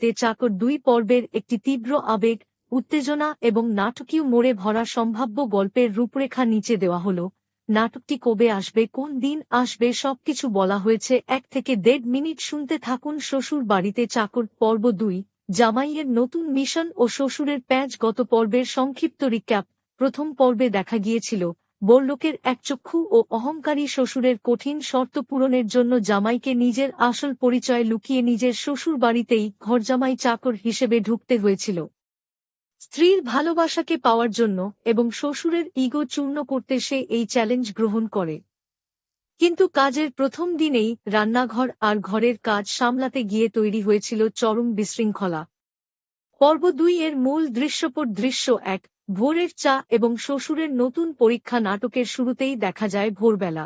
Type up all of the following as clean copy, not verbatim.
বাড়িতে চাকর 2 পর্বের একটি তীব্র আবেগ, উত্তেজনা এবং নাটকীয় মোড়ে ভরা সম্ভাব্য গল্পের রূপরেখা নিচে দেওয়া হল। নাটকটি কবে আসবে, কোন দিন আসবে সবকিছু বলা হয়েছে। 1 থেকে 1.5 মিনিট শুনতে থাকুন। শ্বশুর বাড়িতে চাকর পর্ব 2, জামাইয়ের নতুন মিশন ও শ্বশুরের প্যাঁচ। গত পর্বের সংক্ষিপ্ত রিক্যাপ। প্রথম পর্বে দেখা গিয়েছিল বড়লোকের একচক্ষু ও অহংকারী শ্বশুরের কঠিন শর্ত পূরণের জন্য জামাইকে নিজের আসল পরিচয় লুকিয়ে নিজের শ্বশুর বাড়িতেই ঘরজামাই চাকর হিসেবে ঢুকতে হয়েছিল। স্ত্রীর ভালোবাসাকে পাওয়ার জন্য এবং শ্বশুরের ইগো চূর্ণ করতে সে এই চ্যালেঞ্জ গ্রহণ করে। কিন্তু কাজের প্রথম দিনেই রান্নাঘর আর ঘরের কাজ সামলাতে গিয়ে তৈরি হয়েছিল চরম বিশৃঙ্খলা। পর্ব 2 এর মূল দৃশ্যপট। দৃশ্য 1, ভোরের চা এবং শ্বশুরের নতুন পরীক্ষা। নাটকের শুরুতেই দেখা যায় ভোরবেলা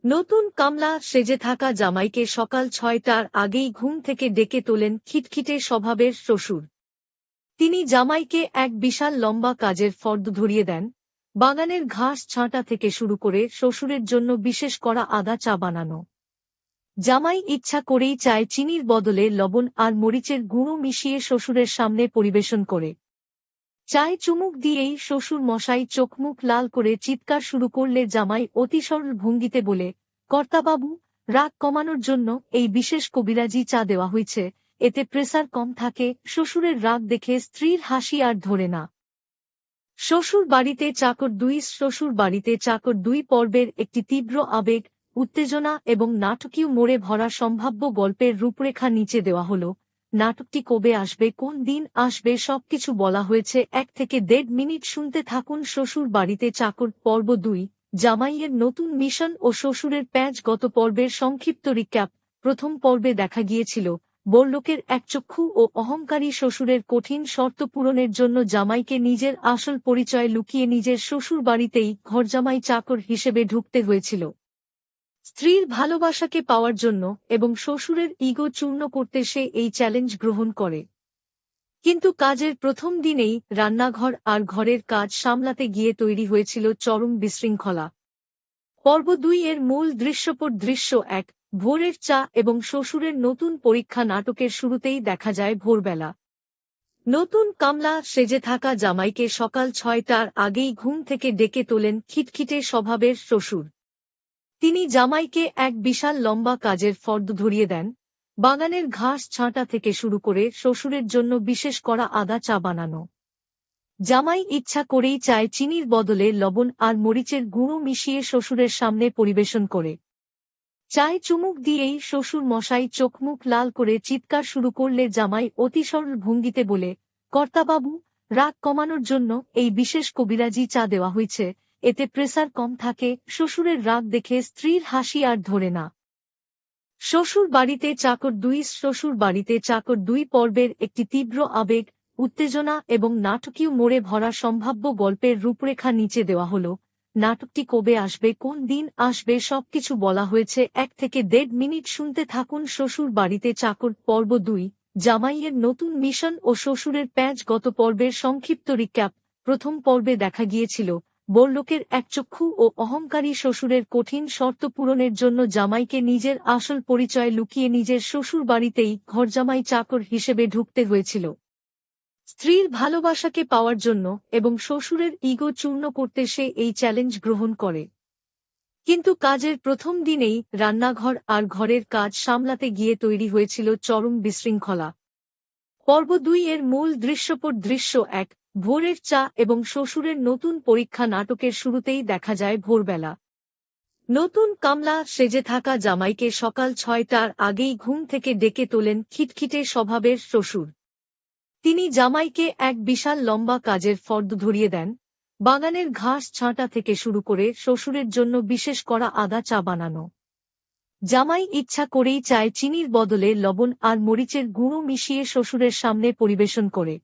নতুন কামলা সেজে থাকা জামাইকে সকাল 6টার আগেই ঘুম থেকে ডেকে তোলেন খিটখিটে স্বভাবের শ্বশুর। তিনি জামাইকে এক বিশাল লম্বা কাজের ফর্দ ধরিয়ে দেন। বাগানের ঘাস ছাঁটা থেকে শুরু করে শ্বশুরের জন্য বিশেষ করা আদা চা বানানো। জামাই ইচ্ছা করেই চায় চিনির বদলে লবণ আর মরিচের গুঁড়ো মিশিয়ে শ্বশুরের সামনে পরিবেশন করে। চায়ে চুমুক দিয়েই শ্বশুর মশাই চোখমুখ লাল করে চিৎকার শুরু করলে জামাই অতি সরল ভঙ্গিতে বলে, কর্তাবাবু, রাগ কমানোর জন্য এই বিশেষ কবিরাজি চা দেওয়া হয়েছে, এতে প্রেসার কম থাকে। শ্বশুরের রাগ দেখে স্ত্রীর হাসি আর ধরে না। শ্বশুর বাড়িতে চাকর 2, শ্বশুর বাড়িতে চাকর 2 পর্বের একটি তীব্র আবেগ, উত্তেজনা এবং নাটকীয় মোড়ে ভরা সম্ভাব্য গল্পের রূপরেখা নিচে দেওয়া হল। নাটকটি কবে আসবে, কোন দিন আসবে সবকিছু বলা হয়েছে। 1 থেকে 1.5 মিনিট শুনতে থাকুন। শ্বশুর বাড়িতে চাকর পর্ব 2, জামাইয়ের নতুন মিশন ও শ্বশুরের প্যাঁচ। গত পর্বের সংক্ষিপ্ত রিক্যাপ। প্রথম পর্বে দেখা গিয়েছিল বড়লোকের একচক্ষু ও অহংকারী শ্বশুরের কঠিন শর্ত পূরণের জন্য জামাইকে নিজের আসল পরিচয় লুকিয়ে নিজের শ্বশুর বাড়িতেই ঘরজামাই চাকর হিসেবে ঢুকতে হয়েছিল। স্ত্রীর ভালোবাসাকে পাওয়ার জন্য এবং শ্বশুরের ইগো চূর্ণ করতে সে এই চ্যালেঞ্জ গ্রহণ করে। কিন্তু কাজের প্রথম দিনেই রান্নাঘর আর ঘরের কাজ সামলাতে গিয়ে তৈরি হয়েছিল চরম বিশৃঙ্খলা। পর্ব 2 এর মূল দৃশ্যপট। দৃশ্য 1, ভোরের চা এবং শ্বশুরের নতুন পরীক্ষা। নাটকের শুরুতেই দেখা যায় ভোরবেলা নতুন কামলা সেজে থাকা জামাইকে সকাল 6টার আগেই ঘুম থেকে ডেকে তোলেন খিটখিটে স্বভাবের শ্বশুর। তিনি জামাইকে এক বিশাল লম্বা কাজের ফর্দ ধরিয়ে দেন। বাগানের ঘাস ছাঁটা থেকে শুরু করে শ্বশুরের জন্য বিশেষ করা আদা চা বানানো। জামাই ইচ্ছা করেই চায় চিনির বদলে লবণ আর মরিচের গুঁড়ো মিশিয়ে শ্বশুরের সামনে পরিবেশন করে। চায়ে চুমুক দিয়েই শ্বশুর মশাই চোখমুখ লাল করে চিৎকার শুরু করলে জামাই অতি সরল ভঙ্গিতে বলে, কর্তাবাবু, রাগ কমানোর জন্য এই বিশেষ কবিরাজি চা দেওয়া হয়েছে, এতে প্রেসার কম থাকে। শ্বশুরের রাগ দেখে স্ত্রীর হাসি আর ধরে না। শ্বশুর বাড়িতে চাকর 2, শ্বশুর বাড়িতে চাকর 2 পর্বের একটি তীব্র আবেগ, উত্তেজনা এবং নাটকীয় মোড়ে ভরা সম্ভাব্য গল্পের রূপরেখা নিচে দেওয়া হল। নাটকটি কবে আসবে, কোন দিন আসবে সবকিছু বলা হয়েছে। 1 থেকে 1.5 মিনিট শুনতে থাকুন। শ্বশুর বাড়িতে চাকর পর্ব 2, জামাইয়ের নতুন মিশন ও শ্বশুরের প্যাঁচ। গত পর্বের সংক্ষিপ্ত রিক্যাপ। প্রথম পর্বে দেখা গিয়েছিল বড়লোকের একচক্ষু ও অহংকারী শ্বশুরের কঠিন শর্ত পূরণের জন্য জামাইকে নিজের আসল পরিচয় লুকিয়ে নিজের শ্বশুর বাড়িতেই ঘরজামাই চাকর হিসেবে ঢুকতে হয়েছিল। স্ত্রীর ভালোবাসাকে পাওয়ার জন্য এবং শ্বশুরের ইগো চূর্ণ করতে সে এই চ্যালেঞ্জ গ্রহণ করে। কিন্তু কাজের প্রথম দিনেই রান্নাঘর আর ঘরের কাজ সামলাতে গিয়ে তৈরি হয়েছিল চরম বিশৃঙ্খলা। পর্ব 2 এর মূল দৃশ্যপট। দৃশ্য 1, ভোরের চা এবং শ্বশুরের নতুন পরীক্ষা। নাটকের শুরুতেই দেখা যায় ভোরবেলা নতুন কামলা সেজে থাকা জামাইকে সকাল 6টার আগেই ঘুম থেকে ডেকে তোলেন খিটখিটে স্বভাবের শ্বশুর। তিনি জামাইকে এক বিশাল লম্বা কাজের ফর্দ ধরিয়ে দেন। বাগানের ঘাস ছাঁটা থেকে শুরু করে শ্বশুরের জন্য বিশেষ করা আদা চা বানানো। জামাই ইচ্ছা করেই চায় চিনির বদলে লবণ আর মরিচের গুঁড়ো মিশিয়ে শ্বশুরের সামনে পরিবেশন করে।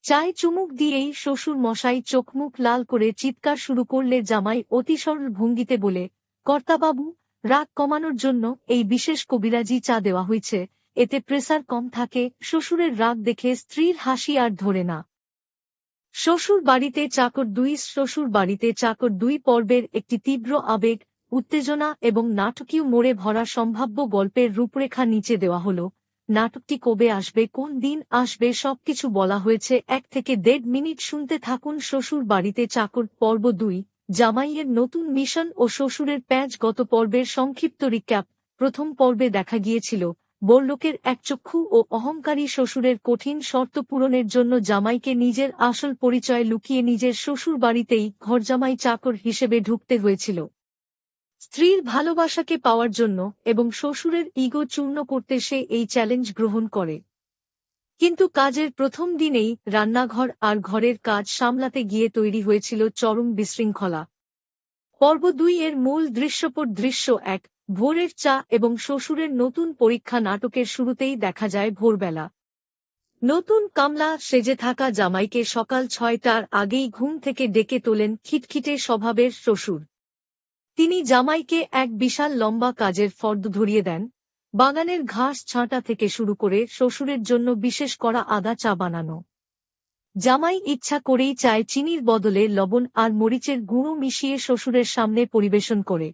চায়ে চুমুক দিয়েই শ্বশুর মশাই চোখমুখ লাল করে চিৎকার শুরু করলে জামাই অতি সরল ভঙ্গিতে বলে, কর্তাবাবু, রাগ কমানোর জন্য এই বিশেষ কবিরাজি চা দেওয়া হয়েছে, এতে প্রেসার কম থাকে। শ্বশুরের রাগ দেখে স্ত্রীর হাসি আর ধরে না। শ্বশুর বাড়িতে চাকর 2, শ্বশুর বাড়িতে চাকর 2 পর্বের একটি তীব্র আবেগ, উত্তেজনা এবং নাটকীয় মোড়ে ভরা সম্ভাব্য গল্পের রূপরেখা নিচে দেওয়া হল। নাটকটি কবে আসবে কোন দিন আসবে সবকিছু বলা হয়েছে 1 থেকে 1.5 মিনিট শুনতে থাকুন শ্বশুর বাড়িতে চাকর পর্ব 2 জামাইয়ের নতুন মিশন ও শ্বশুরের প্যাঁচ গত পর্বের সংক্ষিপ্ত রিক্যাপ প্রথম পর্বে দেখা গিয়েছিল বড়লোকের একচক্ষু ও অহংকারী শ্বশুরের কঠিন শর্ত পূরণের জন্য জামাইকে নিজের আসল পরিচয় লুকিয়ে নিজের শ্বশুর বাড়িতেই ঘরজামাই চাকর হিসেবে ঢুকতে হয়েছিল স্ত্রীর ভালোবাসাকে পাওয়ার জন্য এবং শ্বশুরের ইগো চূর্ণ করতে সে এই চ্যালেঞ্জ গ্রহণ করে কিন্তু কাজের প্রথম দিনেই রান্নাঘর আর ঘরের কাজ সামলাতে গিয়ে তৈরি হয়েছিল চরম বিশৃঙ্খলা পর্ব 2 এর মূল দৃশ্যপট দৃশ্য 1 ভোরের চা এবং শ্বশুরের নতুন পরীক্ষা নাটকের শুরুতেই দেখা যায় ভোরবেলা নতুন কামলা সেজে থাকা জামাইকে সকাল 6টার আগেই ঘুম থেকে ডেকে তোলেন খিটখিটে স্বভাবের শ্বশুর তিনি জামাইকে এক বিশাল লম্বা কাজের ফর্দ ধরিয়ে দেন বাগানের ঘাস ছাঁটা থেকে শুরু করে শ্বশুরের জন্য বিশেষ করা আদা চা বানানো জামাই ইচ্ছা করেই চায় চিনির বদলে লবণ আর মরিচের গুঁড়ো মিশিয়ে শ্বশুরের সামনে পরিবেশন করে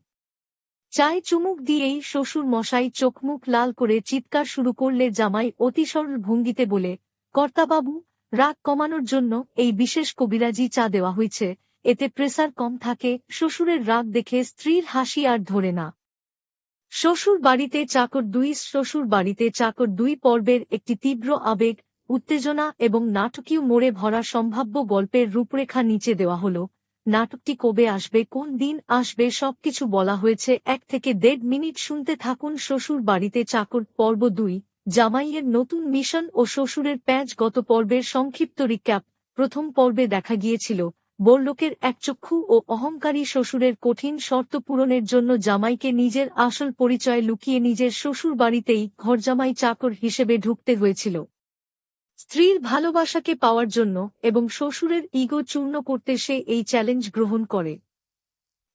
চায়ে চুমুক দিয়েই শ্বশুর মশাই চোখমুখ লাল করে চিৎকার শুরু করলে জামাই অতি সরল ভঙ্গিতে বলে কর্তাবাবু রাগ কমানোর জন্য এই বিশেষ কবিরাজি চা দেওয়া হয়েছে এতে প্রেসার কম থাকে শ্বশুরের রাগ দেখে স্ত্রীর হাসি আর ধরে না শ্বশুর বাড়িতে চাকর 2 শ্বশুর বাড়িতে চাকর 2 পর্বের একটি তীব্র আবেগ উত্তেজনা এবং নাটকীয় মোড়ে ভরা সম্ভাব্য গল্পের রূপরেখা নিচে দেওয়া হল নাটকটি কবে আসবে কোন দিন আসবে সবকিছু বলা হয়েছে 1 থেকে 1.5 মিনিট শুনতে থাকুন শ্বশুর বাড়িতে চাকর পর্ব 2 জামাইয়ের নতুন মিশন ও শ্বশুরের প্যাঁচ গত পর্বের সংক্ষিপ্ত রিক্যাপ প্রথম পর্বে দেখা গিয়েছিল বড়লোকের একচক্ষু ও অহংকারী শ্বশুরের কঠিন শর্ত পূরণের জন্য জামাইকে নিজের আসল পরিচয় লুকিয়ে নিজের শ্বশুর বাড়িতেই ঘরজামাই চাকর হিসেবে ঢুকতে হয়েছিল স্ত্রীর ভালোবাসাকে পাওয়ার জন্য এবং শ্বশুরের ইগো চূর্ণ করতে সে এই চ্যালেঞ্জ গ্রহণ করে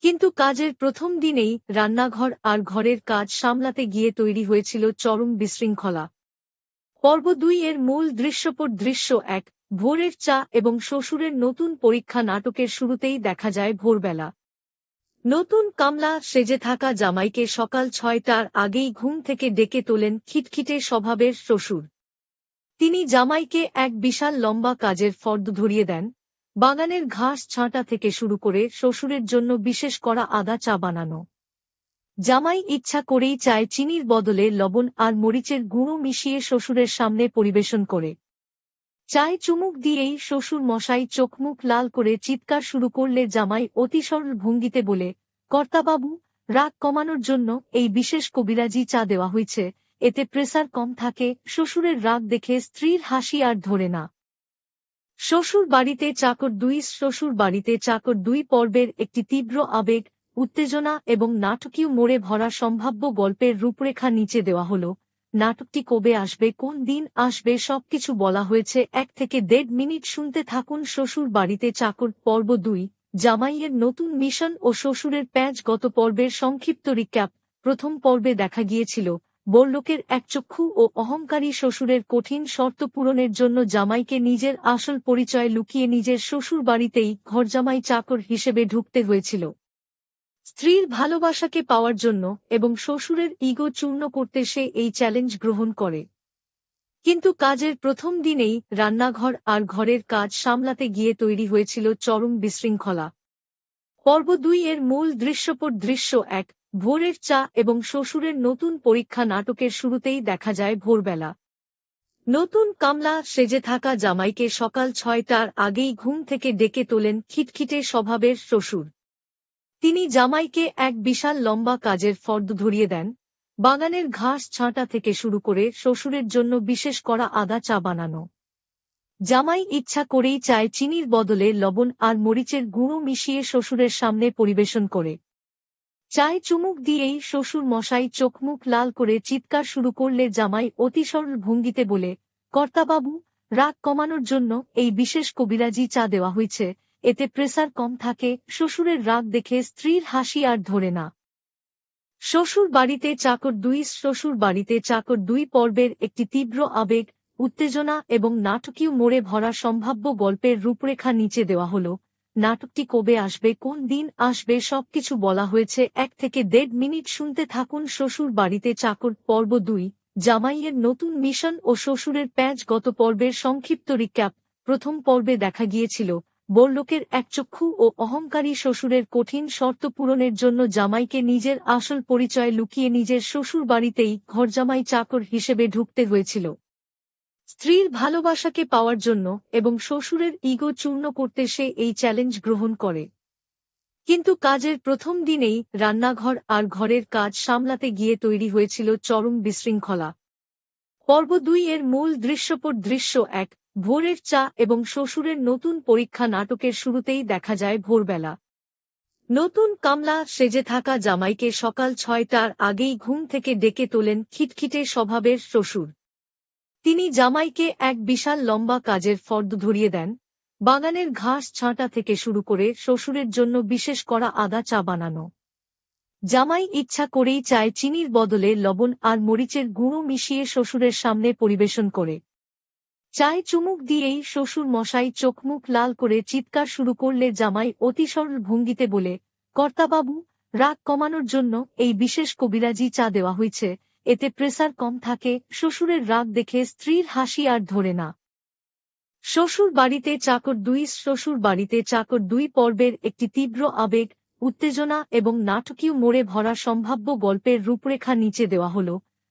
কিন্তু কাজের প্রথম দিনেই রান্নাঘর আর ঘরের কাজ সামলাতে গিয়ে তৈরি হয়েছিল চরম বিশৃঙ্খলা পর্ব 2 এর মূল দৃশ্যপট দৃশ্য 1 ভোরের চা এবং শ্বশুরের নতুন পরীক্ষা নাটকের শুরুতেই দেখা যায় ভোরবেলা নতুন কামলা সেজে থাকা জামাইকে সকাল 6টার আগেই ঘুম থেকে ডেকে তোলেন খিটখিটে স্বভাবের শ্বশুর তিনি জামাইকে এক বিশাল লম্বা কাজের ফর্দ ধরিয়ে দেন বাগানের ঘাস ছাঁটা থেকে শুরু করে শ্বশুরের জন্য বিশেষ করা আদা চা বানানো জামাই ইচ্ছা করেই চায় চিনির বদলে লবণ আর মরিচের গুঁড়ো মিশিয়ে শ্বশুরের সামনে পরিবেশন করে চায়ে চুমুক দিয়েই শ্বশুর মশাই চোখমুখ লাল করে চিৎকার শুরু করলে জামাই অতি সরল ভঙ্গিতে বলে কর্তাবাবু রাগ কমানোর জন্য এই বিশেষ কবিরাজি চা দেওয়া হয়েছে এতে প্রেসার কম থাকে শ্বশুরের রাগ দেখে স্ত্রীর হাসি আর ধরে না শ্বশুর বাড়িতে চাকর 2 শ্বশুর বাড়িতে চাকর 2 পর্বের একটি তীব্র আবেগ উত্তেজনা এবং নাটকীয় মোড়ে ভরা সম্ভাব্য গল্পের রূপরেখা নিচে দেওয়া হল নাটকটি কবে আসবে কোন দিন আসবে সবকিছু বলা হয়েছে 1 থেকে 1.5 মিনিট শুনতে থাকুন শ্বশুর বাড়িতে চাকর পর্ব 2 জামাইয়ের নতুন মিশন ও শ্বশুরের প্যাঁচ গত পর্বের সংক্ষিপ্ত রিক্যাপ প্রথম পর্বে দেখা গিয়েছিল বড়লোকের একচক্ষু ও অহংকারী শ্বশুরের কঠিন শর্ত পূরণের জন্য জামাইকে নিজের আসল পরিচয় লুকিয়ে নিজের শ্বশুর বাড়িতেই ঘরজামাই চাকর হিসেবে ঢুকতে হয়েছিল স্ত্রীর ভালোবাসাকে পাওয়ার জন্য এবং শ্বশুরের ইগো চূর্ণ করতে সে এই চ্যালেঞ্জ গ্রহণ করে কিন্তু কাজের প্রথম দিনেই রান্নাঘর আর ঘরের কাজ সামলাতে গিয়ে তৈরি হয়েছিল চরম বিশৃঙ্খলা পর্ব 2 এর মূল দৃশ্যপট দৃশ্য 1 ভোরের চা এবং শ্বশুরের নতুন পরীক্ষা নাটকের শুরুতেই দেখা যায় ভোরবেলা নতুন কামলা সেজে থাকা জামাইকে সকাল 6টার আগেই ঘুম থেকে ডেকে তোলেন খিটখিটে স্বভাবের শ্বশুর তিনি জামাইকে এক বিশাল লম্বা কাজের ফর্দ ধরিয়ে দেন বাগানের ঘাস ছাঁটা থেকে শুরু করে শ্বশুরের জন্য বিশেষ করা আদা চা বানানো জামাই ইচ্ছা করেই চায় চিনির বদলে লবণ আর মরিচের গুঁড়ো মিশিয়ে শ্বশুরের সামনে পরিবেশন করে চায়ে চুমুক দিয়েই শ্বশুর মশাই চোখমুখ লাল করে চিৎকার শুরু করলে জামাই অতি সরল ভঙ্গিতে বলে কর্তাবাবু রাগ কমানোর জন্য এই বিশেষ কবিরাজি চা দেওয়া হয়েছে এতে প্রেসার কম থাকে শ্বশুরের রাগ দেখে স্ত্রীর হাসি আর ধরে না শ্বশুর বাড়িতে চাকর 2 শ্বশুর বাড়িতে চাকর 2 পর্বের একটি তীব্র আবেগ উত্তেজনা এবং নাটকীয় মোড়ে ভরা সম্ভাব্য গল্পের রূপরেখা নিচে দেওয়া হল নাটকটি কবে আসবে কোন দিন আসবে সবকিছু বলা হয়েছে 1 থেকে 1.5 মিনিট শুনতে থাকুন শ্বশুর বাড়িতে চাকর পর্ব 2 জামাইয়ের নতুন মিশন ও শ্বশুরের প্যাঁচ। গত পর্বের সংক্ষিপ্ত রিক্যাপ। প্রথম পর্বে দেখা গিয়েছিল বড়লোকের একচক্ষু ও অহংকারী শ্বশুরের কঠিন শর্ত পূরণের জন্য জামাইকে নিজের আসল পরিচয় লুকিয়ে নিজের শ্বশুর বাড়িতেই ঘরজামাই চাকর হিসেবে ঢুকতে হয়েছিল। স্ত্রীর ভালোবাসাকে পাওয়ার জন্য এবং শ্বশুরের ইগো চূর্ণ করতে সে এই চ্যালেঞ্জ গ্রহণ করে। কিন্তু কাজের প্রথম দিনেই রান্নাঘর আর ঘরের কাজ সামলাতে গিয়ে তৈরি হয়েছিল চরম বিশৃঙ্খলা। পর্ব ২ এর মূল দৃশ্যপট। দৃশ্য ১। ভোরের চা এবং শ্বশুরের নতুন পরীক্ষা। নাটকের শুরুতেই দেখা যায় ভোরবেলা নতুন কামলা সেজে থাকা জামাইকে সকাল ৬টার আগেই ঘুম থেকে ডেকে তোলেন খিটখিটে স্বভাবের শ্বশুর। তিনি জামাইকে এক বিশাল লম্বা কাজের ফর্দ ধরিয়ে দেন। বাগানের ঘাস ছাঁটা থেকে শুরু করে শ্বশুরের জন্য বিশেষ করা আদা চা বানানো। জামাই ইচ্ছা করেই চায় চিনির বদলে লবণ আর মরিচের গুঁড়ো মিশিয়ে শ্বশুরের সামনে পরিবেশন করে। চায়ে চুমুক দিয়েই শ্বশুর মশাই চোখমুখ লাল করে চিৎকার শুরু করলে জামাই অতি সরল ভঙ্গিতে বলে, কর্তাবাবু, রাগ কমানোর জন্য এই বিশেষ কবিরাজি চা দেওয়া হয়েছে, এতে প্রেসার কম থাকে। শ্বশুরের রাগ দেখে স্ত্রীর হাসি আর ধরে না। শ্বশুর বাড়িতে চাকর ২। শ্বশুর বাড়িতে চাকর ২ পর্বের একটি তীব্র আবেগ, উত্তেজনা এবং নাটকীয় মোড়ে ভরা সম্ভাব্য গল্পের রূপরেখা নিচে দেওয়া হল।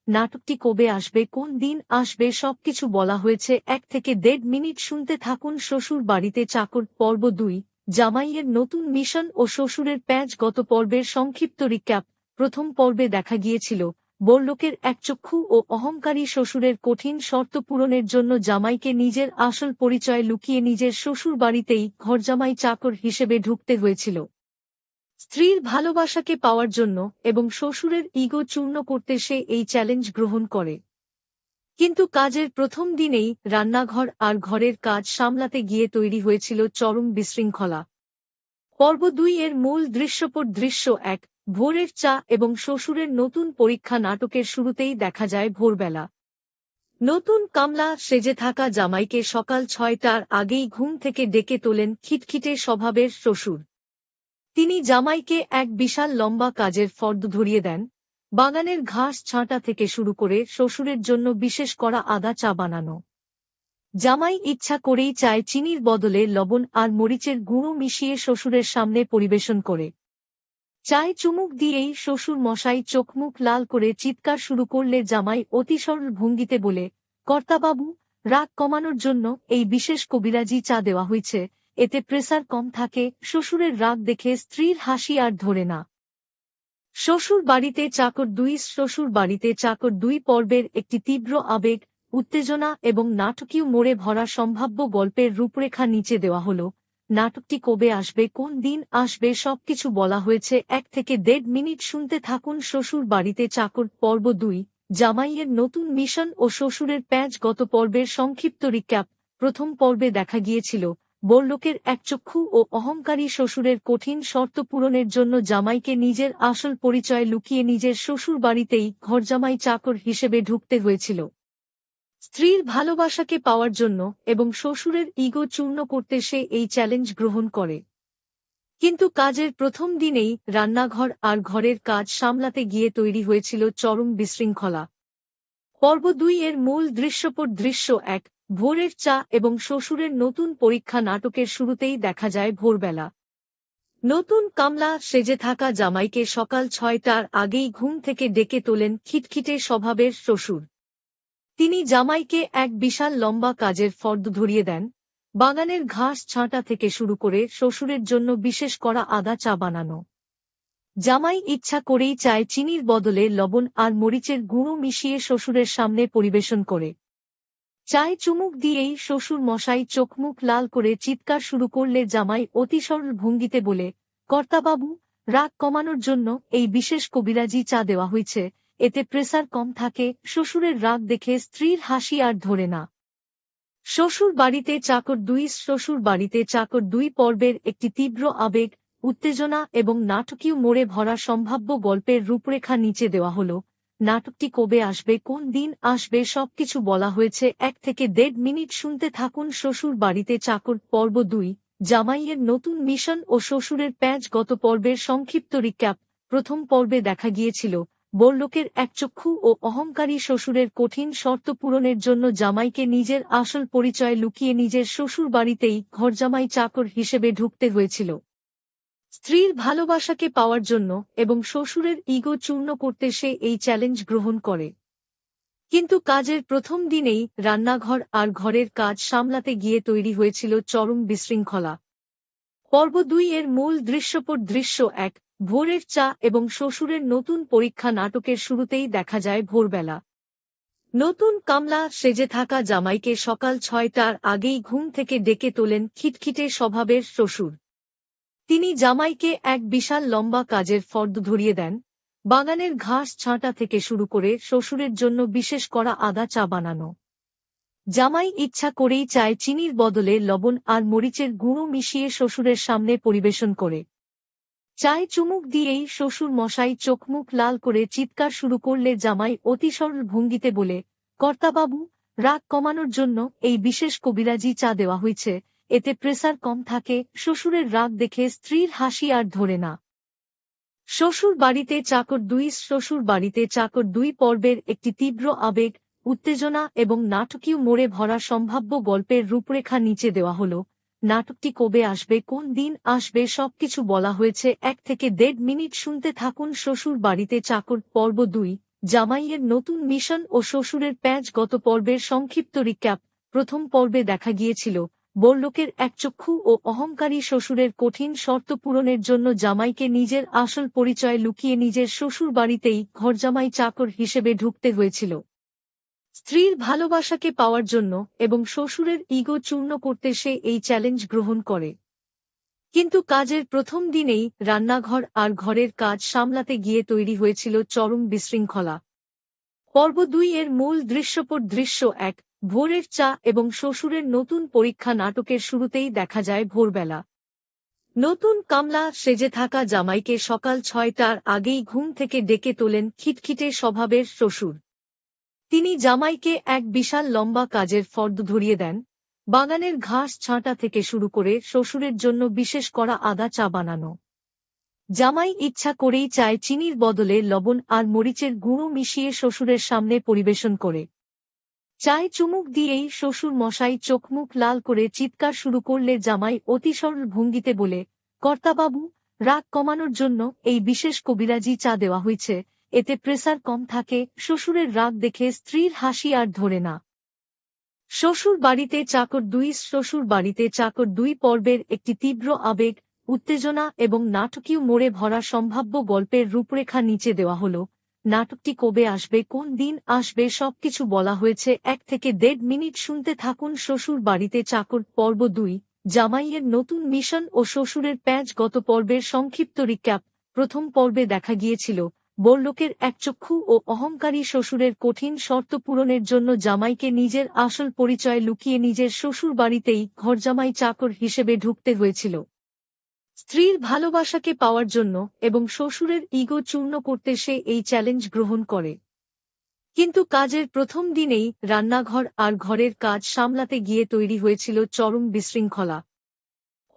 নাটকটি কবে আসবে, কোন দিন আসবে, সবকিছু বলা হয়েছে। ১ থেকে ১.৫ মিনিট শুনতে থাকুন। শ্বশুর বাড়িতে চাকর পর্ব ২। জামাইয়ের নতুন মিশন ও শ্বশুরের প্যাঁচ। গত পর্বের সংক্ষিপ্ত রিক্যাপ। প্রথম পর্বে দেখা গিয়েছিল বড়লোকের একচক্ষু ও অহংকারী শ্বশুরের কঠিন শর্ত পূরণের জন্য জামাইকে নিজের আসল পরিচয় লুকিয়ে নিজের শ্বশুর বাড়িতেই ঘরজামাই চাকর হিসেবে ঢুকতে হয়েছিল। স্ত্রীর ভালোবাসাকে পাওয়ার জন্য এবং শ্বশুরের ইগো চূর্ণ করতে সে এই চ্যালেঞ্জ গ্রহণ করে। কিন্তু কাজের প্রথম দিনেই রান্নাঘর আর ঘরের কাজ সামলাতে গিয়ে তৈরি হয়েছিল চরম বিশৃঙ্খলা। পর্ব ২ এর মূল দৃশ্যপট। দৃশ্য ১। ভোরের চা এবং শ্বশুরের নতুন পরীক্ষা। নাটকের শুরুতেই দেখা যায় ভোরবেলা নতুন কামলা সেজে থাকা জামাইকে সকাল ৬টার আগেই ঘুম থেকে ডেকে তোলেন খিটখিটে স্বভাবের শ্বশুর। তিনি জামাইকে এক বিশাল লম্বা কাজের ফর্দ ধরিয়ে দেন। বাগানের ঘাস ছাঁটা থেকে শুরু করে শ্বশুরের জন্য বিশেষ করা আদা চা বানানো। জামাই ইচ্ছা করেই চায় চিনির বদলে লবণ আর মরিচের গুঁড়ো মিশিয়ে শ্বশুরের সামনে পরিবেশন করে। চায়ে চুমুক দিয়েই শ্বশুর মশাই চোখমুখ লাল করে চিৎকার শুরু করলে জামাই অতি সরল ভঙ্গিতে বলে, কর্তাবাবু, রাগ কমানোর জন্য এই বিশেষ কবিরাজি চা দেওয়া হয়েছে, এতে প্রেসার কম থাকে। শ্বশুরের রাগ দেখে স্ত্রীর হাসি আর ধরে না। শ্বশুর বাড়িতে চাকর ২। শ্বশুর বাড়িতে চাকর ২ পর্বের একটি তীব্র আবেগ, উত্তেজনা এবং নাটকীয় মোড়ে ভরা সম্ভাব্য গল্পের রূপরেখা নিচে দেওয়া হল। নাটকটি কবে আসবে, কোন দিন আসবে, সবকিছু বলা হয়েছে। ১ থেকে ১.৫ মিনিট শুনতে থাকুন। শ্বশুর বাড়িতে চাকর পর্ব ২। জামাইয়ের নতুন মিশন ও শ্বশুরের প্যাঁচ। গত পর্বের সংক্ষিপ্ত রিক্যাপ। প্রথম পর্বে দেখা গিয়েছিল বড়লোকের একচক্ষু ও অহংকারী শ্বশুরের কঠিন শর্ত পূরণের জন্য জামাইকে নিজের আসল পরিচয় লুকিয়ে নিজের শ্বশুর বাড়িতেই ঘরজামাই চাকর হিসেবে ঢুকতে হয়েছিল। স্ত্রীর ভালোবাসাকে পাওয়ার জন্য এবং শ্বশুরের ইগো চূর্ণ করতে সে এই চ্যালেঞ্জ গ্রহণ করে। কিন্তু কাজের প্রথম দিনেই রান্নাঘর আর ঘরের কাজ সামলাতে গিয়ে তৈরি হয়েছিল চরম বিশৃঙ্খলা। পর্ব ২ এর মূল দৃশ্যপট। দৃশ্য ১। ভোরের চা এবং শ্বশুরের নতুন পরীক্ষা। নাটকের শুরুতেই দেখা যায় ভোরবেলা নতুন কামলা সেজে থাকা জামাইকে সকাল ৬টার আগেই ঘুম থেকে ডেকে তোলেন খিটখিটে স্বভাবের শ্বশুর। তিনি জামাইকে এক বিশাল লম্বা কাজের ফর্দ ধরিয়ে দেন। বাগানের ঘাস ছাঁটা থেকে শুরু করে শ্বশুরের জন্য বিশেষ করা আদা চা বানানো। জামাই ইচ্ছা করেই চায় চিনির বদলে লবণ আর মরিচের গুঁড়ো মিশিয়ে শ্বশুরের সামনে পরিবেশন করে। চায়ে চুমুক দিয়েই শ্বশুর মশাই চোখমুখ লাল করে চিৎকার শুরু করলে জামাই অতি সরল ভঙ্গিতে বলে, কর্তাবাবু, রাগ কমানোর জন্য এই বিশেষ কবিরাজি চা দেওয়া হয়েছে, এতে প্রেসার কম থাকে। শ্বশুরের রাগ দেখে স্ত্রীর হাসি আর ধরে না। শ্বশুর বাড়িতে চাকর ২। শ্বশুর বাড়িতে চাকর ২ পর্বের একটি তীব্র আবেগ, উত্তেজনা এবং নাটকীয় মোড়ে ভরা সম্ভাব্য গল্পের রূপরেখা নিচে দেওয়া হল। নাটকটি কবে আসবে, কোন দিন আসবে, সবকিছু বলা হয়েছে। ১ থেকে ১.৫ মিনিট শুনতে থাকুন। শ্বশুর বাড়িতে চাকর পর্ব ২। জামাইয়ের নতুন মিশন ও শ্বশুরের প্যাঁচ। গত পর্বের সংক্ষিপ্ত রিক্যাপ। প্রথম পর্বে দেখা গিয়েছিল বড়লোকের একচক্ষু ও অহংকারী শ্বশুরের কঠিন শর্ত পূরণের জন্য জামাইকে নিজের আসল পরিচয় লুকিয়ে নিজের শ্বশুর বাড়িতেই ঘরজামাই চাকর হিসেবে ঢুকতে হয়েছিল। স্ত্রীর ভালোবাসাকে পাওয়ার জন্য এবং শ্বশুরের ইগো চূর্ণ করতে সে এই চ্যালেঞ্জ গ্রহণ করে। কিন্তু কাজের প্রথম দিনেই রান্নাঘর আর ঘরের কাজ সামলাতে গিয়ে তৈরি হয়েছিল চরম বিশৃঙ্খলা। পর্ব ২ এর মূল দৃশ্যপট দৃশ্য ১, ভোরের চা এবং শ্বশুরের নতুন পরীক্ষা নাটকের শুরুতেই দেখা যায় ভোরবেলা। নতুন কামলা সেজে থাকা জামাইকে সকাল ৬টার আগেই ঘুম থেকে ডেকে তোলেন খিটখিটে স্বভাবের শ্বশুর। তিনি জামাইকে এক বিশাল লম্বা কাজের ফর্দ ধরিয়ে দেন, বাগানের ঘাস ছাঁটা থেকে শুরু করে শ্বশুরের জন্য বিশেষ করা আদা চা বানানো। জামাই ইচ্ছা করেই চায় চিনির বদলে লবণ আর মরিচের গুঁড়ো মিশিয়ে শ্বশুরের সামনে পরিবেশন করে। চায়ে চুমুক দিয়েই শ্বশুর মশাই চোখমুখ লাল করে চিৎকার শুরু করলে জামাই অতি সরল ভঙ্গিতে বলে, কর্তাবাবু, রাগ কমানোর জন্য এই বিশেষ কবিরাজি চা দেওয়া হয়েছে, এতে প্রেসার কম থাকে। শ্বশুরের রাগ দেখে স্ত্রীর হাসি আর ধরে না। শ্বশুর বাড়িতে চাকর ২ শ্বশুর বাড়িতে চাকর ২ পর্বের একটি তীব্র আবেগ, উত্তেজনা এবং নাটকীয় মোড়ে ভরা সম্ভাব্য গল্পের রূপরেখা নিচে দেওয়া হল। নাটকটি কবে আসবে, কোন দিন আসবে, সবকিছু বলা হয়েছে ১ থেকে ১.৫ মিনিট শুনতে থাকুন। শ্বশুর বাড়িতে চাকর পর্ব ২, জামাইয়ের নতুন মিশন ও শ্বশুরের প্যাঁচ। গত পর্বের সংক্ষিপ্ত রিক্যাপ। প্রথম পর্বে দেখা গিয়েছিল বড়লোকের একচক্ষু ও অহংকারী শ্বশুরের কঠিন শর্ত পূরণের জন্য জামাইকে নিজের আসল পরিচয় লুকিয়ে নিজের শ্বশুর বাড়িতেই ঘরজামাই চাকর হিসেবে ঢুকতে হয়েছিল। স্ত্রীর ভালোবাসাকে পাওয়ার জন্য এবং শ্বশুরের ইগো চূর্ণ করতে সে এই চ্যালেঞ্জ গ্রহণ করে। কিন্তু কাজের প্রথম দিনেই রান্নাঘর আর ঘরের কাজ সামলাতে গিয়ে তৈরি হয়েছিল চরম বিশৃঙ্খলা। পর্ব ২ এর মূল দৃশ্যপট দৃশ্য ১, ভোরের চা এবং শ্বশুরের নতুন পরীক্ষা নাটকের শুরুতেই দেখা যায় ভোরবেলা। নতুন কামলা সেজে থাকা জামাইকে সকাল ৬টার আগেই ঘুম থেকে ডেকে তোলেন খিটখিটে স্বভাবের শ্বশুর। তিনি জামাইকে এক বিশাল লম্বা কাজের ফর্দ ধরিয়ে দেন, বাগানের ঘাস ছাঁটা থেকে শুরু করে শ্বশুরের জন্য বিশেষ করা আদা চা বানানো। জামাই ইচ্ছা করেই চায় চিনির বদলে লবণ আর মরিচের গুঁড়ো মিশিয়ে শ্বশুরের সামনে পরিবেশন করে। চায়ে চুমুক দিয়েই শ্বশুর মশাই চোখমুখ লাল করে চিৎকার শুরু করলে জামাই অতি সরল ভঙ্গিতে বলে, কর্তাবাবু, রাগ কমানোর জন্য এই বিশেষ কবিরাজি চা দেওয়া হয়েছে, এতে প্রেসার কম থাকে। শ্বশুরের রাগ দেখে স্ত্রীর হাসি আর ধরে না। শ্বশুর বাড়িতে চাকর ২ শ্বশুর বাড়িতে চাকর ২ পর্বের একটি তীব্র আবেগ, উত্তেজনা এবং নাটকীয় মোড়ে ভরা সম্ভাব্য গল্পের রূপরেখা নিচে দেওয়া হল। নাটকটি কবে আসবে, কোন দিন আসবে, সবকিছু বলা হয়েছে ১ থেকে ১.৫ মিনিট শুনতে থাকুন। শ্বশুর বাড়িতে চাকর পর্ব ২, জামাইয়ের নতুন মিশন ও শ্বশুরের প্যাঁচ। গত পর্বের সংক্ষিপ্ত রিক্যাপ। প্রথম পর্বে দেখা গিয়েছিল বড়লোকের একচক্ষু ও অহংকারী শ্বশুরের কঠিন শর্ত পূরণের জন্য জামাইকে নিজের আসল পরিচয় লুকিয়ে নিজের শ্বশুর বাড়িতেই ঘরজামাই চাকর হিসেবে ঢুকতে হয়েছিল। স্ত্রীর ভালোবাসাকে পাওয়ার জন্য এবং শ্বশুরের ইগো চূর্ণ করতে সে এই চ্যালেঞ্জ গ্রহণ করে। কিন্তু কাজের প্রথম দিনেই রান্নাঘর আর ঘরের কাজ সামলাতে গিয়ে তৈরি হয়েছিল চরম বিশৃঙ্খলা।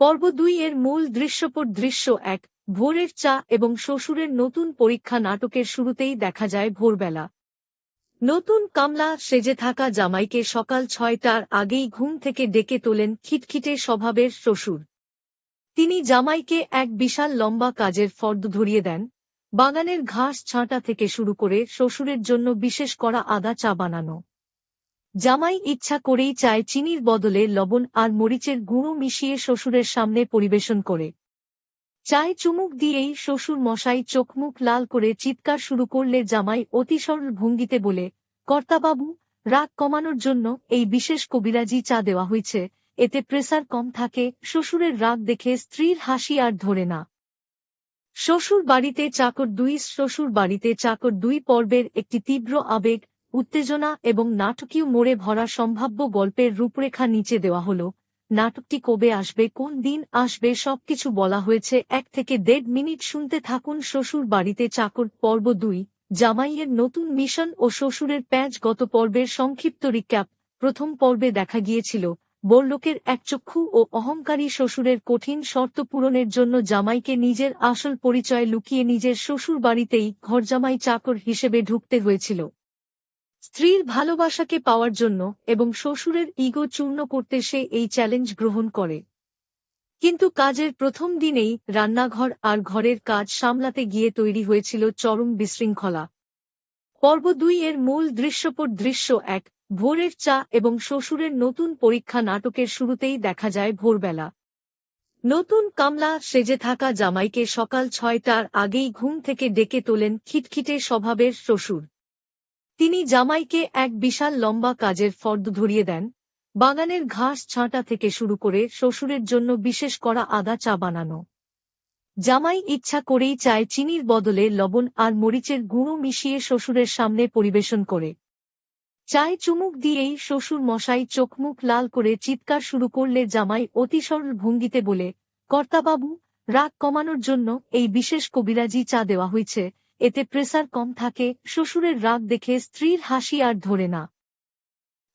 পর্ব ২ এর মূল দৃশ্যপট দৃশ্য ১, ভোরের চা এবং শ্বশুরের নতুন পরীক্ষা নাটকের শুরুতেই দেখা যায় ভোরবেলা। নতুন কামলা সেজে থাকা জামাইকে সকাল ৬টার আগেই ঘুম থেকে ডেকে তোলেন খিটখিটে স্বভাবের শ্বশুর। তিনি জামাইকে এক বিশাল লম্বা কাজের ফর্দ ধরিয়ে দেন, বাগানের ঘাস ছাঁটা থেকে শুরু করে শ্বশুরের জন্য বিশেষ করা আদা চা বানানো। জামাই ইচ্ছা করেই চায় চিনির বদলে লবণ আর মরিচের গুঁড়ো মিশিয়ে শ্বশুরের সামনে পরিবেশন করে। চায়ে চুমুক দিয়েই শ্বশুর মশাই চোখমুখ লাল করে চিৎকার শুরু করলে জামাই অতি সরল ভঙ্গিতে বলে, কর্তাবাবু, রাগ কমানোর জন্য এই বিশেষ কবিরাজি চা দেওয়া হয়েছে, এতে প্রেসার কম থাকে। শ্বশুরের রাগ দেখে স্ত্রীর হাসি আর ধরে না। শ্বশুর বাড়িতে চাকর ২ শ্বশুর বাড়িতে চাকর ২ পর্বের একটি তীব্র আবেগ, উত্তেজনা এবং নাটকীয় মোড়ে ভরা সম্ভাব্য গল্পের রূপরেখা নিচে দেওয়া হল। নাটকটি কবে আসবে, কোন দিন আসবে, সবকিছু বলা হয়েছে ১ থেকে ১.৫ মিনিট শুনতে থাকুন। শ্বশুর বাড়িতে চাকর পর্ব ২, জামাইয়ের নতুন মিশন ও শ্বশুরের প্যাঁচ। গত পর্বের সংক্ষিপ্ত রিক্যাপ। প্রথম পর্বে দেখা গিয়েছিল বড়লোকের একচক্ষু ও অহংকারী শ্বশুরের কঠিন শর্ত পূরণের জন্য জামাইকে নিজের আসল পরিচয় লুকিয়ে নিজের শ্বশুর বাড়িতেই ঘরজামাই চাকর হিসেবে ঢুকতে হয়েছিল। স্ত্রীর ভালোবাসাকে পাওয়ার জন্য এবং শ্বশুরের ইগো চূর্ণ করতে সে এই চ্যালেঞ্জ গ্রহণ করে। কিন্তু কাজের প্রথম দিনেই রান্নাঘর আর ঘরের কাজ সামলাতে গিয়ে তৈরি হয়েছিল চরম বিশৃঙ্খলা। পর্ব ২ এর মূল দৃশ্যপট দৃশ্য ১, ভোরের চা এবং শ্বশুরের নতুন পরীক্ষা নাটকের শুরুতেই দেখা যায় ভোরবেলা নতুন কামলা সেজে থাকা জামাইকে সকাল ৬টার আগেই ঘুম থেকে ডেকে তোলেন খিটখিটে স্বভাবের শ্বশুর। তিনি জামাইকে এক বিশাল লম্বা কাজের ফর্দ ধরিয়ে দেন, বাগানের ঘাস ছাঁটা থেকে শুরু করে শ্বশুরের জন্য বিশেষ করা আদা চা বানানো। জামাই ইচ্ছা করেই চায় চিনির বদলে লবণ আর মরিচের গুঁড়ো মিশিয়ে শ্বশুরের সামনে পরিবেশন করে। চায়ে চুমুক দিয়েই শ্বশুর মশাই চোখমুখ লাল করে চিৎকার শুরু করলে জামাই অতি সরল ভঙ্গিতে বলে, কর্তাবাবু, রাগ কমানোর জন্য এই বিশেষ কবিরাজি চা দেওয়া হয়েছে, এতে প্রেসার কম থাকে। শ্বশুরের রাগ দেখে স্ত্রীর হাসি আর ধরে না।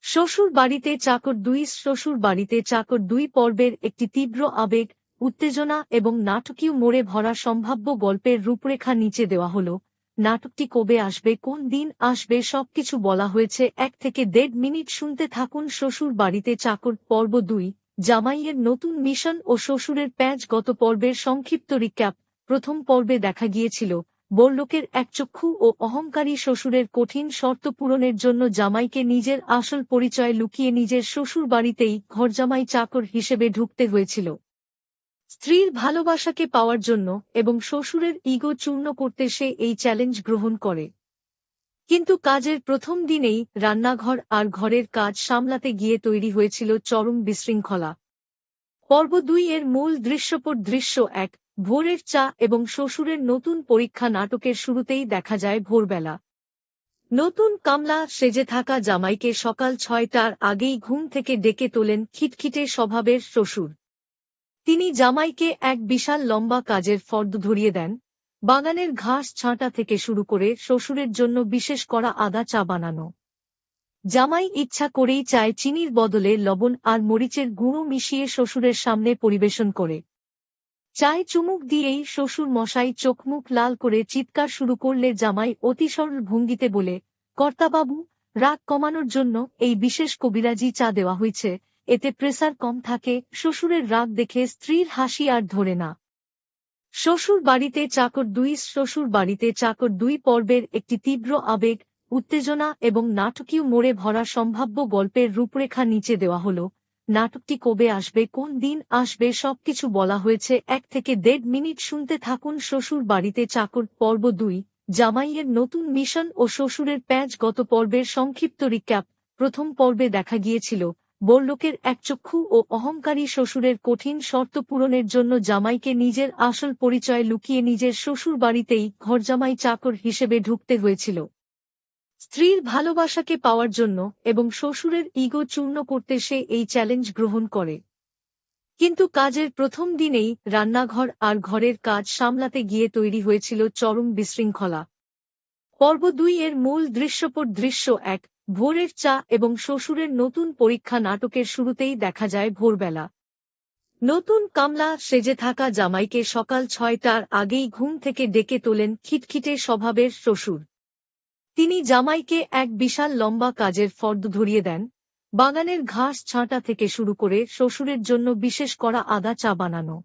শ্বশুর বাড়িতে চাকর ২ শ্বশুর বাড়িতে চাকর ২ পর্বের একটি তীব্র আবেগ, উত্তেজনা এবং নাটকীয় মোড়ে ভরা সম্ভাব্য গল্পের রূপরেখা নিচে দেওয়া হল। নাটকটি কবে আসবে, কোন দিন আসবে, সবকিছু বলা হয়েছে ১ থেকে ১.৫ মিনিট শুনতে থাকুন। শ্বশুর বাড়িতে চাকর পর্ব ২, জামাইয়ের নতুন মিশন ও শ্বশুরের প্যাঁচ। গত পর্বের সংক্ষিপ্ত রিক্যাপ। প্রথম পর্বে দেখা গিয়েছিল বড়লোকের একচক্ষু ও অহংকারী শ্বশুরের কঠিন শর্ত পূরণের জন্য জামাইকে নিজের আসল পরিচয় লুকিয়ে নিজের শ্বশুর বাড়িতেই ঘরজামাই চাকর হিসেবে ঢুকতে হয়েছিল। স্ত্রীর ভালোবাসাকে পাওয়ার জন্য এবং শ্বশুরের ইগো চূর্ণ করতে সে এই চ্যালেঞ্জ গ্রহণ করে। কিন্তু কাজের প্রথম দিনেই রান্নাঘর আর ঘরের কাজ সামলাতে গিয়ে তৈরি হয়েছিল চরম বিশৃঙ্খলা। পর্ব ২ এর মূল দৃশ্যপট দৃশ্য ১, ভোরের চা এবং শ্বশুরের নতুন পরীক্ষা নাটকের শুরুতেই দেখা যায় ভোরবেলা নতুন কামলা সেজে থাকা জামাইকে সকাল ৬টার আগেই ঘুম থেকে ডেকে তোলেন খিটখিটে স্বভাবের শ্বশুর। তিনি জামাইকে এক বিশাল লম্বা কাজের ফর্দ ধরিয়ে দেন, বাগানের ঘাস ছাঁটা থেকে শুরু করে শ্বশুরের জন্য বিশেষ করা আদা চা বানানো। জামাই ইচ্ছা করেই চায় চিনির বদলে লবণ আর মরিচের গুঁড়ো মিশিয়ে শ্বশুরের সামনে পরিবেশন করে। চায়ে চুমুক দিয়েই শ্বশুর মশাই চোখমুখ লাল করে চিৎকার শুরু করলে জামাই অতি সরল ভঙ্গিতে বলে, কর্তাবাবু, রাগ কমানোর জন্য এই বিশেষ কবিরাজি চা দেওয়া হয়েছে, এতে প্রেসার কম থাকে। শ্বশুরের রাগ দেখে স্ত্রীর হাসি আর ধরে না। শ্বশুর বাড়িতে চাকর ২ শ্বশুর বাড়িতে চাকর ২ পর্বের একটি তীব্র আবেগ, উত্তেজনা এবং নাটকীয় মোড়ে ভরা সম্ভাব্য গল্পের রূপরেখা নিচে দেওয়া হল। নাটকটি কবে আসবে, কোন দিন আসবে, সবকিছু বলা হয়েছে ১ থেকে ১.৫ মিনিট শুনতে থাকুন। শ্বশুর বাড়িতে চাকর পর্ব ২, জামাইয়ের নতুন মিশন ও শ্বশুরের প্যাঁচ। গত পর্বের সংক্ষিপ্ত রিক্যাপ। প্রথম পর্বে দেখা গিয়েছিল বড়লোকের একচক্ষু ও অহংকারী শ্বশুরের কঠিন শর্ত পূরণের জন্য জামাইকে নিজের আসল পরিচয় লুকিয়ে নিজের শ্বশুর বাড়িতেই ঘরজামাই চাকর হিসেবে ঢুকতে হয়েছিল। স্ত্রীর ভালোবাসাকে পাওয়ার জন্য এবং শ্বশুরের ইগো চূর্ণ করতে সে এই চ্যালেঞ্জ গ্রহণ করে। কিন্তু কাজের প্রথম দিনেই রান্নাঘর আর ঘরের কাজ সামলাতে গিয়ে তৈরি হয়েছিল চরম বিশৃঙ্খলা। পর্ব ২ এর মূল দৃশ্যপট দৃশ্য ১, ভোরের চা এবং শ্বশুরের নতুন পরীক্ষা নাটকের শুরুতেই দেখা যায় ভোরবেলা নতুন কামলা সেজে থাকা জামাইকে সকাল ৬টার আগেই ঘুম থেকে ডেকে তোলেন খিটখিটে স্বভাবের শ্বশুর। তিনি জামাইকে এক বিশাল লম্বা কাজের ফর্দ ধরিয়ে দেন, বাগানের ঘাস ছাঁটা থেকে শুরু করে শ্বশুরের জন্য বিশেষ করা আদা চা বানানো।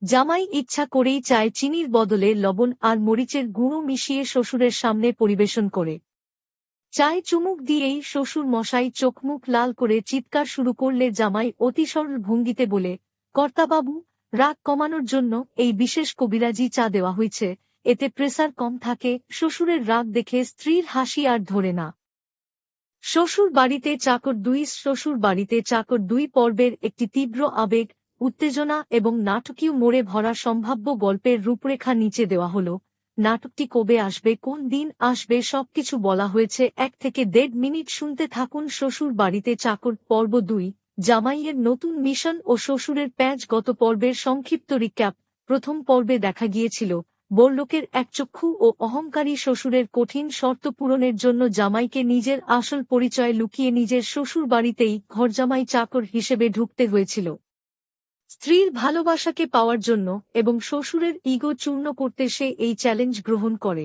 জামাই ইচ্ছা করেই চায় চিনির বদলে লবণ আর মরিচের গুঁড়ো মিশিয়ে শ্বশুরের সামনে পরিবেশন করে। চায়ে চুমুক দিয়েই শ্বশুর মশাই চোখমুখ লাল করে চিৎকার শুরু করলে জামাই অতি সরল ভঙ্গিতে বলে, কর্তাবাবু, রাগ কমানোর জন্য এই বিশেষ কবিরাজি চা দেওয়া হয়েছে, এতে প্রেসার কম থাকে। শ্বশুরের রাগ দেখে স্ত্রীর হাসি আর ধরে না। শ্বশুর বাড়িতে চাকর ২ শ্বশুর বাড়িতে চাকর ২ পর্বের একটি তীব্র আবেগ, উত্তেজনা এবং নাটকীয় মোড়ে ভরা সম্ভাব্য গল্পের রূপরেখা নিচে দেওয়া হল। নাটকটি কবে আসবে, কোন দিন আসবে, সবকিছু বলা হয়েছে ১ থেকে ১.৫ মিনিট শুনতে থাকুন। শ্বশুর বাড়িতে চাকর পর্ব ২, জামাইয়ের নতুন মিশন ও শ্বশুরের প্যাঁচ। গত পর্বের সংক্ষিপ্ত রিক্যাপ। প্রথম পর্বে দেখা গিয়েছিল বড়লোকের একচক্ষু ও অহংকারী শ্বশুরের কঠিন শর্ত পূরণের জন্য জামাইকে নিজের আসল পরিচয় লুকিয়ে নিজের শ্বশুর বাড়িতেই ঘরজামাই চাকর হিসেবে ঢুকতে হয়েছিল। স্ত্রীর ভালোবাসাকে পাওয়ার জন্য এবং শ্বশুরের ইগো চূর্ণ করতে সে এই চ্যালেঞ্জ গ্রহণ করে।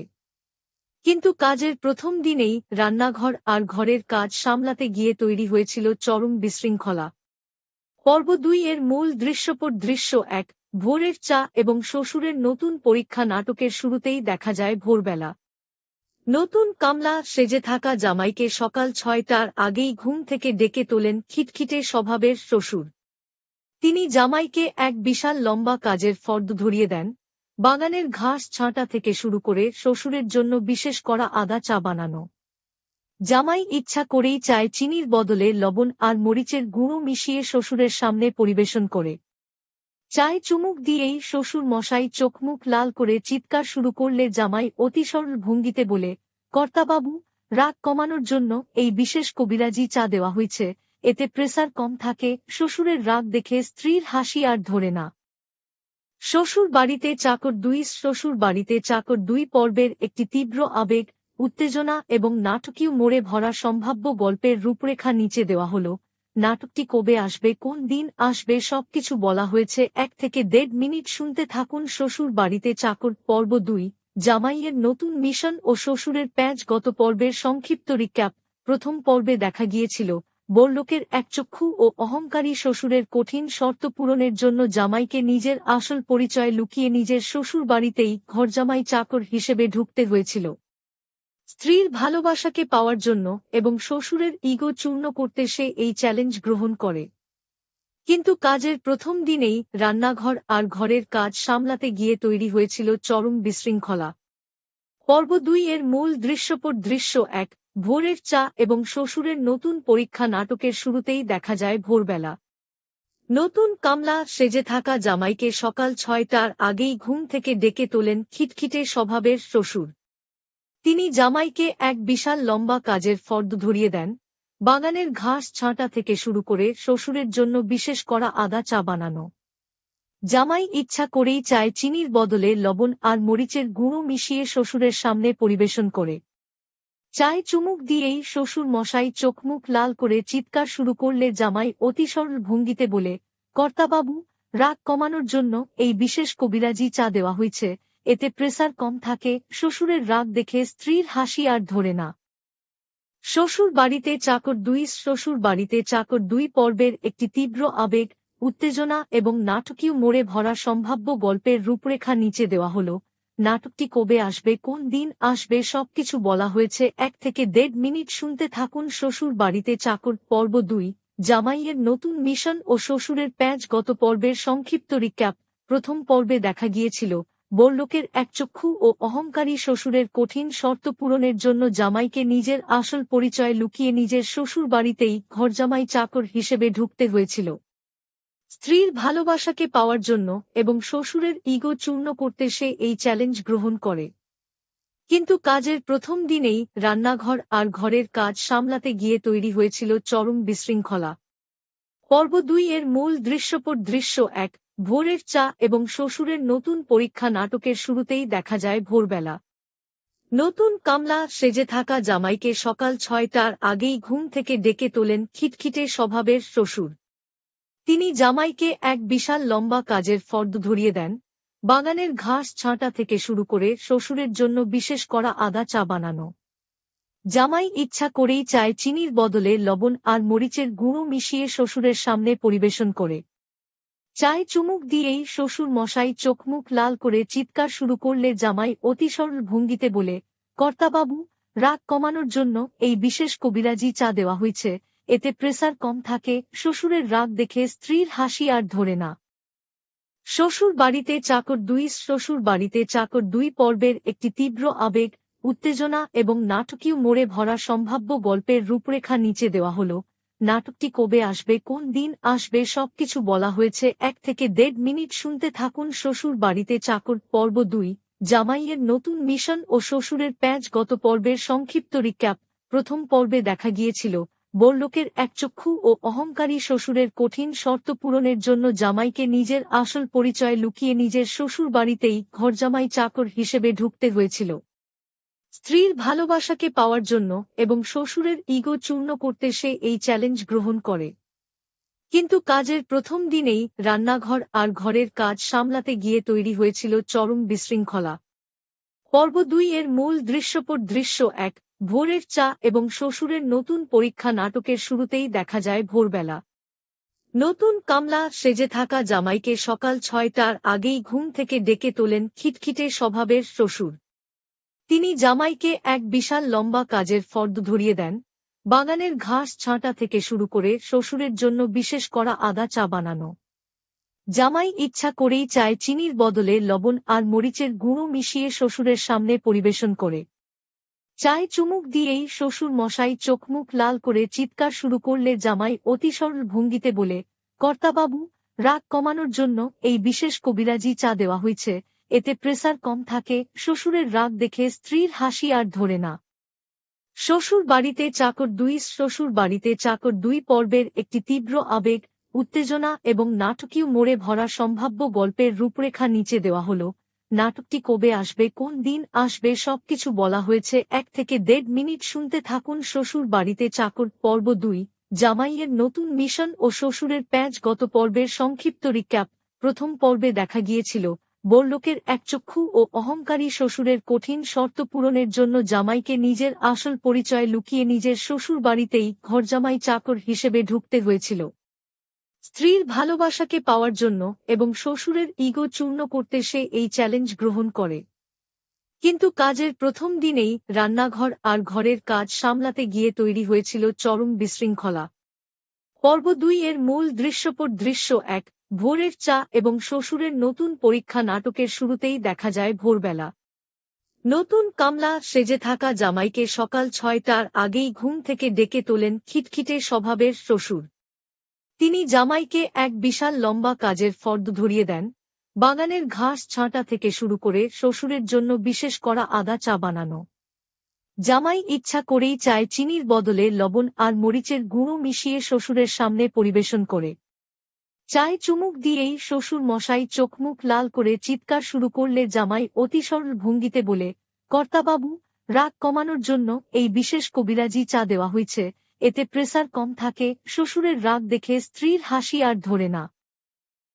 কিন্তু কাজের প্রথম দিনেই রান্নাঘর আর ঘরের কাজ সামলাতে গিয়ে তৈরি হয়েছিল চরম বিশৃঙ্খলা। পর্ব ২ এর মূল দৃশ্যপট দৃশ্য ১, ভোরের চা এবং শ্বশুরের নতুন পরীক্ষা নাটকের শুরুতেই দেখা যায় ভোরবেলা। নতুন কামলা সেজে থাকা জামাইকে সকাল ৬টার আগেই ঘুম থেকে ডেকে তোলেন খিটখিটে স্বভাবের শ্বশুর। তিনি জামাইকে এক বিশাল লম্বা কাজের ফর্দ ধরিয়ে দেন, বাগানের ঘাস ছাঁটা থেকে শুরু করে শ্বশুরের জন্য বিশেষ করা আদা চা বানানো। জামাই ইচ্ছা করেই চায় চিনির বদলে লবণ আর মরিচের গুঁড়ো মিশিয়ে শ্বশুরের সামনে পরিবেশন করে। চায়ে চুমুক দিয়েই শ্বশুর মশাই চোখমুখ লাল করে চিৎকার শুরু করলে জামাই অতি সরল ভঙ্গিতে বলে, কর্তাবাবু, রাগ কমানোর জন্য এই বিশেষ কবিরাজি চা দেওয়া হয়েছে, এতে প্রেসার কম থাকে। শ্বশুরের রাগ দেখে স্ত্রীর হাসি আর ধরে না। শ্বশুর বাড়িতে চাকর ২ পর্বের একটি তীব্র আবেগ, উত্তেজনা এবং নাটকীয় মোড়ে ভরা সম্ভাব্য গল্পের রূপরেখা নিচে দেওয়া হল। নাটকটি কবে আসবে, কোন দিন আসবে, সবকিছু বলা হয়েছে। ১ থেকে ১.৫ মিনিট শুনতে থাকুন। শ্বশুর বাড়িতে চাকর পর্ব ২, জামাইয়ের নতুন মিশন ও শ্বশুরের প্যাঁচ। গত পর্বের সংক্ষিপ্ত রিক্যাপ। প্রথম পর্বে দেখা গিয়েছিল বড়লোকের একচক্ষু ও অহংকারী শ্বশুরের কঠিন শর্ত পূরণের জন্য জামাইকে নিজের আসল পরিচয় লুকিয়ে নিজের শ্বশুর বাড়িতেই ঘরজামাই চাকর হিসেবে ঢুকতে হয়েছিল। স্ত্রীর ভালোবাসাকে পাওয়ার জন্য এবং শ্বশুরের ইগো চূর্ণ করতে সে এই চ্যালেঞ্জ গ্রহণ করে। কিন্তু কাজের প্রথম দিনেই রান্নাঘর আর ঘরের কাজ সামলাতে গিয়ে তৈরি হয়েছিল চরম বিশৃঙ্খলা। পর্ব ২ এর মূল দৃশ্যপট দৃশ্য ১, ভোরের চা এবং শ্বশুরের নতুন পরীক্ষা নাটকের শুরুতেই দেখা যায় ভোরবেলা। নতুন কামলা সেজে থাকা জামাইকে সকাল ৬টার আগেই ঘুম থেকে ডেকে তোলেন খিটখিটে স্বভাবের শ্বশুর। তিনি জামাইকে এক বিশাল লম্বা কাজের ফর্দ ধরিয়ে দেন, বাগানের ঘাস ছাঁটা থেকে শুরু করে শ্বশুরের জন্য বিশেষ করা আদা চা বানানো। জামাই ইচ্ছা করেই চায় চিনির বদলে লবণ আর মরিচের গুঁড়ো মিশিয়ে শ্বশুরের সামনে পরিবেশন করে। চায়ে চুমুক দিয়েই শ্বশুর মশাই চোখমুখ লাল করে চিৎকার শুরু করলে জামাই অতি সরল ভঙ্গিতে বলে, কর্তাবাবু, রাগ কমানোর জন্য এই বিশেষ কবিরাজি চা দেওয়া হয়েছে, এতে প্রেসার কম থাকে। শ্বশুরের রাগ দেখে স্ত্রীর হাসি আর ধরে না। শ্বশুর বাড়িতে চাকর ২ পর্বের একটি তীব্র আবেগ, উত্তেজনা এবং নাটকীয় মোড়ে ভরা সম্ভাব্য গল্পের রূপরেখা নিচে দেওয়া হল। নাটকটি কবে আসবে, কোন দিন আসবে, সবকিছু বলা হয়েছে। ১ থেকে ১.৫ মিনিট শুনতে থাকুন। শ্বশুর বাড়িতে চাকর পর্ব ২, জামাইয়ের নতুন মিশন ও শ্বশুরের প্যাঁচ। গত পর্বের সংক্ষিপ্ত রিক্যাপ। প্রথম পর্বে দেখা গিয়েছিল বড়লোকের একচক্ষু ও অহংকারী শ্বশুরের কঠিন শর্ত পূরণের জন্য জামাইকে নিজের আসল পরিচয় লুকিয়ে নিজের শ্বশুর বাড়িতেই ঘরজামাই চাকর হিসেবে ঢুকতে হয়েছিল। স্ত্রীর ভালোবাসাকে পাওয়ার জন্য এবং শ্বশুরের ইগো চূর্ণ করতে সে এই চ্যালেঞ্জ গ্রহণ করে। কিন্তু কাজের প্রথম দিনেই রান্নাঘর আর ঘরের কাজ সামলাতে গিয়ে তৈরি হয়েছিল চরম বিশৃঙ্খলা। পর্ব ২ এর মূল দৃশ্যপট দৃশ্য ১, ভোরের চা এবং শ্বশুরের নতুন পরীক্ষা নাটকের শুরুতেই দেখা যায় ভোরবেলা। নতুন কামলা সেজে থাকা জামাইকে সকাল ৬টার আগেই ঘুম থেকে ডেকে তোলেন খিটখিটে স্বভাবের শ্বশুর। তিনি জামাইকে এক বিশাল লম্বা কাজের ফর্দ ধরিয়ে দেন, বাগানের ঘাস ছাঁটা থেকে শুরু করে শ্বশুরের জন্য বিশেষ করা আদা চা বানানো। জামাই ইচ্ছা করেই চায় চিনির বদলে লবণ আর মরিচের গুঁড়ো মিশিয়ে শ্বশুরের সামনে পরিবেশন করে। চায়ে চুমুক দিয়েই শ্বশুর মশাই চোখমুখ লাল করে চিৎকার শুরু করলে জামাই অতি সরল ভঙ্গিতে বলে, কর্তাবাবু, রাগ কমানোর জন্য এই বিশেষ কবিরাজি চা দেওয়া হয়েছে, এতে প্রেসার কম থাকে। শ্বশুরের রাগ দেখে স্ত্রীর হাসি আর ধরে না। শ্বশুর বাড়িতে চাকর ২ পর্বের একটি তীব্র আবেগ, উত্তেজনা এবং নাটকীয় মোড়ে ভরা সম্ভাব্য গল্পের রূপরেখা নিচে দেওয়া হল। নাটকটি কবে আসবে, কোন দিন আসবে, সবকিছু বলা হয়েছে। ১ থেকে ১.৫ মিনিট শুনতে থাকুন। শ্বশুর বাড়িতে চাকর পর্ব ২, জামাইয়ের নতুন মিশন ও শ্বশুরের প্যাঁচ। গত পর্বের সংক্ষিপ্ত রিক্যাপ। প্রথম পর্বে দেখা গিয়েছিল বড়লোকের একচক্ষু ও অহংকারী শ্বশুরের কঠিন শর্ত পূরণের জন্য জামাইকে নিজের আসল পরিচয় লুকিয়ে নিজের শ্বশুর বাড়িতেই ঘরজামাই চাকর হিসেবে ঢুকতে হয়েছিল। স্ত্রীর ভালোবাসাকে পাওয়ার জন্য এবং শ্বশুরের ইগো চূর্ণ করতে সে এই চ্যালেঞ্জ গ্রহণ করে। কিন্তু কাজের প্রথম দিনেই রান্নাঘর আর ঘরের কাজ সামলাতে গিয়ে তৈরি হয়েছিল চরম বিশৃঙ্খলা। পর্ব ২ এর মূল দৃশ্যপট দৃশ্য ১, ভোরের চা এবং শ্বশুরের নতুন পরীক্ষা নাটকের শুরুতেই দেখা যায় ভোরবেলা। নতুন কামলা সেজে থাকা জামাইকে সকাল ৬টার আগেই ঘুম থেকে ডেকে তোলেন খিটখিটে স্বভাবের শ্বশুর। তিনি জামাইকে এক বিশাল লম্বা কাজের ফর্দ ধরিয়ে দেন, বাগানের ঘাস ছাঁটা থেকে শুরু করে শ্বশুরের জন্য বিশেষ করা আদা চা বানানো। জামাই ইচ্ছা করেই চায় চিনির বদলে লবণ আর মরিচের গুঁড়ো মিশিয়ে শ্বশুরের সামনে পরিবেশন করে। চায়ে চুমুক দিয়েই শ্বশুর মশাই চোখমুখ লাল করে চিৎকার শুরু করলে জামাই অতি সরল ভঙ্গিতে বলে, কর্তাবাবু, রাগ কমানোর জন্য এই বিশেষ কবিরাজি চা দেওয়া হয়েছে, এতে প্রেসার কম থাকে। শ্বশুরের রাগ দেখে স্ত্রীর হাসি আর ধরে না। শ্বশুর বাড়িতে চাকর ২ শ্বশুর বাড়িতে চাকর ২ পর্বের একটি তীব্র আবেগ, উত্তেজনা এবং নাটকীয় মোড়ে ভরা সম্ভাব্য গল্পের রূপরেখা নিচে দেওয়া হল। নাটকটি কবে আসবে, কোন দিন আসবে, সবকিছু বলা হয়েছে ১ থেকে ১.৫ মিনিট শুনতে থাকুন। শ্বশুর বাড়িতে চাকর পর্ব ২, জামাইয়ের নতুন মিশন ও শ্বশুরের প্যাঁচ। গত পর্বের সংক্ষিপ্ত রিক্যাপ। প্রথম পর্বে দেখা গিয়েছিল বড়লোকের একচক্ষু ও অহংকারী শ্বশুরের কঠিন শর্ত পূরণের জন্য জামাইকে নিজের আসল পরিচয় লুকিয়ে নিজের শ্বশুর বাড়িতেই ঘরজামাই চাকর হিসেবে ঢুকতে হয়েছিল। স্ত্রীর ভালোবাসাকে পাওয়ার জন্য এবং শ্বশুরের ইগো চূর্ণ করতে সে এই চ্যালেঞ্জ গ্রহণ করে। কিন্তু কাজের প্রথম দিনেই রান্নাঘর আর ঘরের কাজ সামলাতে গিয়ে তৈরি হয়েছিল চরম বিশৃঙ্খলা। পর্ব ২ এর মূল দৃশ্যপট দৃশ্য ১, ভোরের চা এবং শ্বশুরের নতুন পরীক্ষা নাটকের শুরুতেই দেখা যায় ভোরবেলা। নতুন কামলা সেজে থাকা জামাইকে সকাল ৬টার আগেই ঘুম থেকে ডেকে তোলেন খিটখিটে স্বভাবের শ্বশুর। তিনি জামাইকে এক বিশাল লম্বা কাজের ফর্দ ধরিয়ে দেন, বাগানের ঘাস ছাঁটা থেকে শুরু করে শ্বশুরের জন্য বিশেষ করা আদা চা বানানো। জামাই ইচ্ছা করেই চায় চিনির বদলে লবণ আর মরিচের গুঁড়ো মিশিয়ে শ্বশুরের সামনে পরিবেশন করে। চায়ে চুমুক দিয়েই শ্বশুর মশাই চোখমুখ লাল করে চিৎকার শুরু করলে জামাই অতি সরল ভঙ্গিতে বলে, কর্তাবাবু, রাগ কমানোর জন্য এই বিশেষ কবিরাজি চা দেওয়া হয়েছে, এতে প্রেসার কম থাকে। শ্বশুরের রাগ দেখে স্ত্রীর হাসি আর ধরে না।